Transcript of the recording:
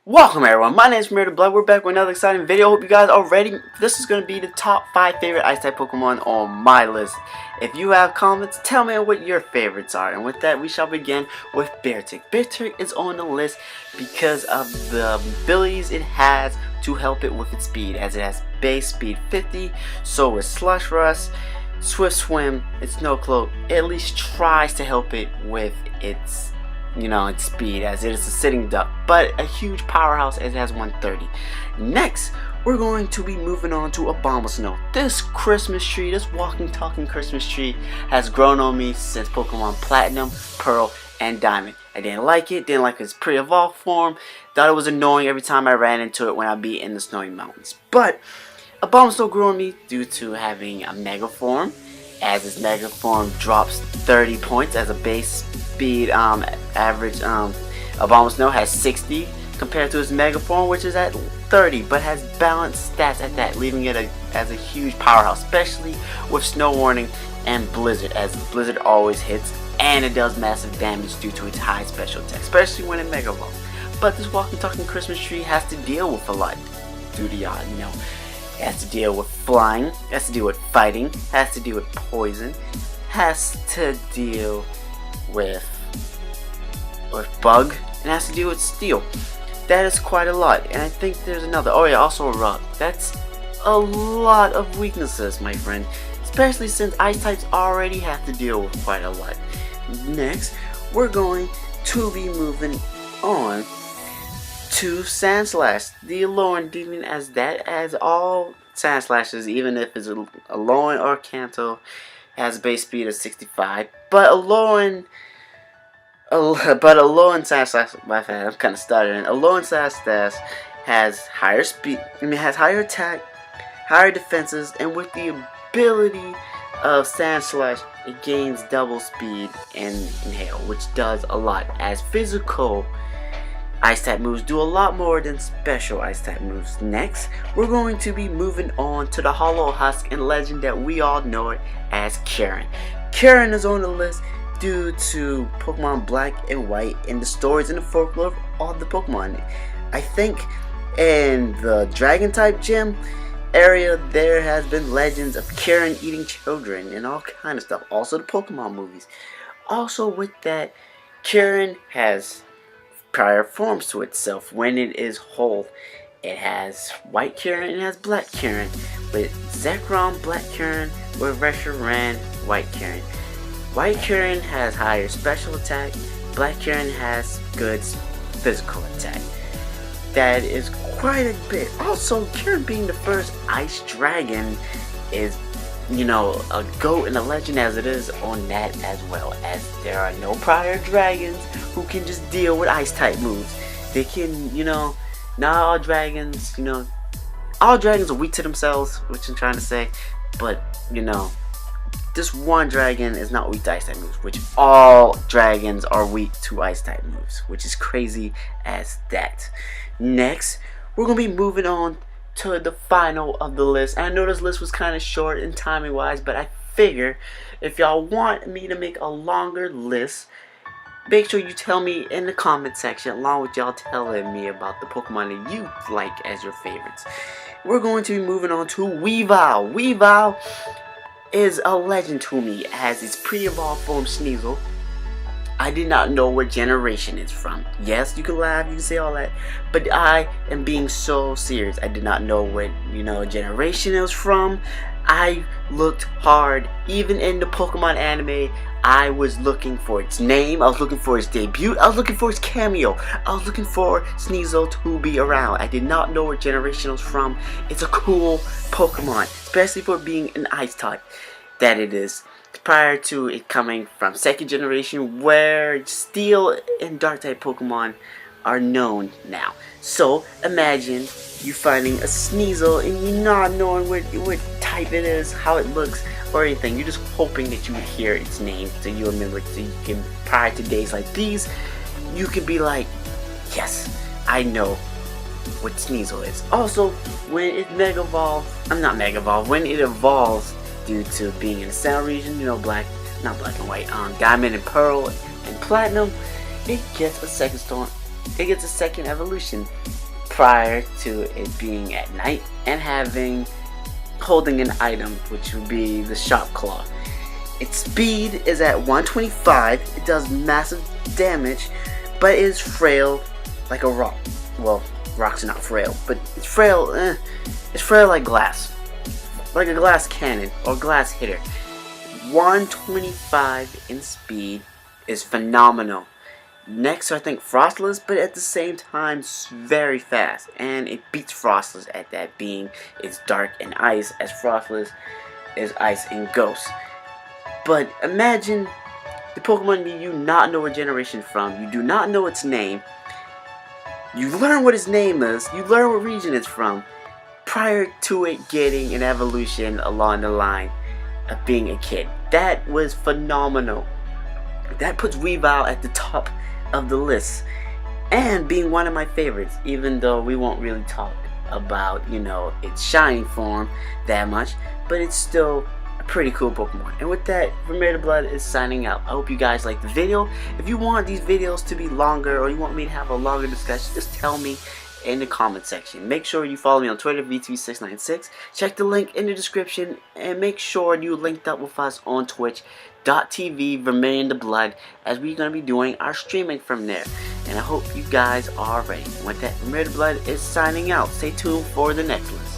Welcome everyone, my name is Murder Blood. We're back with another exciting video. Hope you guys are ready. This is going to be the top 5 favorite Ice-type Pokemon on my list. If you have comments, tell me what your favorites are. And with that, we shall begin with Beartic. Beartic is on the list because of the abilities it has to help it with its speed. As it has base speed 50, so with Slush Rush, Swift Swim, and Snow Cloak, it at least tries to help it with its its speed, as it is a sitting duck, but a huge powerhouse as it has 130. Next, we're going to be moving on to Abomasnow. This Christmas tree, this walking, talking Christmas tree, has grown on me since Pokemon Platinum, Pearl, and Diamond. I didn't like it, didn't like its pre-evolved form, thought it was annoying every time I ran into it when I'd be in the snowy mountains. But Abomasnow grew on me due to having a Mega Form, as its Mega Form drops 30 points as a base speed average. Abomasnow has 60 compared to its Mega Form, which is at 30, but has balanced stats at that, leaving it as a huge powerhouse, especially with Snow Warning and Blizzard, as Blizzard always hits and it does massive damage due to its high special attack, especially when it Mega Evolves. But this walking, talking Christmas tree has to deal with a lot due to it has to deal with flying, has to deal with fighting, has to deal with poison, has to deal with bug, and has to deal with steel. That is quite a lot. And I think there's another. Oh yeah, also a rock. That's a lot of weaknesses, my friend. Especially since ice types already have to deal with quite a lot. Next, we're going to be moving on to Sandslash, the Alolan Demon, as all Sandslashes, even if it's Alolan or Kanto, has a base speed of 65. But Alolan Sandslash, my bad, I'm kind of stuttering. Alolan Sandslash has higher speed, has higher attack, higher defenses, and with the ability of Sandslash, it gains double speed and Inhale, which does a lot, as physical Ice-type moves do a lot more than special Ice-type moves. Next, we're going to be moving on to the Hollow Husk and legend that we all know it as Karen. Karen is on the list due to Pokemon Black and White and the stories and the folklore of all the Pokemon. I think in the Dragon-type gym area, there has been legends of Karen eating children and all kind of stuff. Also the Pokemon movies. Also with that, Karen has prior forms to itself when it is whole. It has White Karen and it has Black Karen. With Zekrom, Black Karen. With Reshiram, White Karen. White Karen has higher special attack. Black Karen has good physical attack. That is quite a bit. Also, Karen being the first Ice Dragon is, a goat and a legend as it is on that, as well as there are no prior dragons who can just deal with ice type moves. They can, not all dragons, all dragons are weak to themselves, which I'm trying to say, but, this one dragon is not weak to ice type moves, which all dragons are weak to ice type moves, which is crazy as that. Next, we're going to be moving on to the final of the list. And I know this list was kind of short in timing wise, but I figure if y'all want me to make a longer list, make sure you tell me in the comment section, along with y'all telling me about the Pokemon that you like as your favorites. We're going to be moving on to Weavile. Weavile is a legend to me as its pre-evolved form Sneasel. I did not know what generation it's from. Yes, you can laugh, you can say all that, but I am being so serious. I did not know what, generation it was from. I looked hard. Even in the Pokemon anime, I was looking for its name, I was looking for its debut, I was looking for its cameo, I was looking for Sneasel to be around. I did not know what generation it was from. It's a cool Pokemon, especially for being an Ice type that it is. Prior to it coming from second generation, where Steel and Dark type Pokemon are known now. So imagine you finding a Sneasel and you not knowing what type it is, how it looks, or anything. You're just hoping that you would hear its name so you remember it, so you can, prior to days like these, you can be like, yes, I know what Sneasel is. Also, when it when it evolves due to being in the Center region, not Black and White, Diamond and Pearl and Platinum, it gets a second storm it gets a second evolution prior to it being at night and holding an item, which would be the Sharp Claw. Its speed is at 125. It does massive damage, but it is frail like a rock. Well, rocks are not frail, but it's frail. It's frail like glass, like a glass cannon or glass hitter. 125 in speed is phenomenal. Next, I think Frostless, but at the same time, it's very fast, and it beats Frostless at that, being it's dark and ice, as Frostless is ice and ghost. But imagine the Pokemon you do not know a generation from, you do not know its name, you learn what its name is, you learn what region it's from, prior to it getting an evolution along the line of being a kid. That was phenomenal. That puts Weavile at the top of the list, and being one of my favorites, even though we won't really talk about, its shiny form that much, but it's still a pretty cool Pokemon. And with that, Vermeer Blood is signing out. I hope you guys liked the video. If you want these videos to be longer, or you want me to have a longer discussion, just tell me in the comment section. Make sure you follow me on Twitter, VTV696. Check the link in the description, and make sure you linked up with us on Twitch.tv Vermilion the Blood, as we're going to be doing our streaming from there. And I hope you guys are ready. With that, Vermilion the Blood is signing out. Stay tuned for the next list.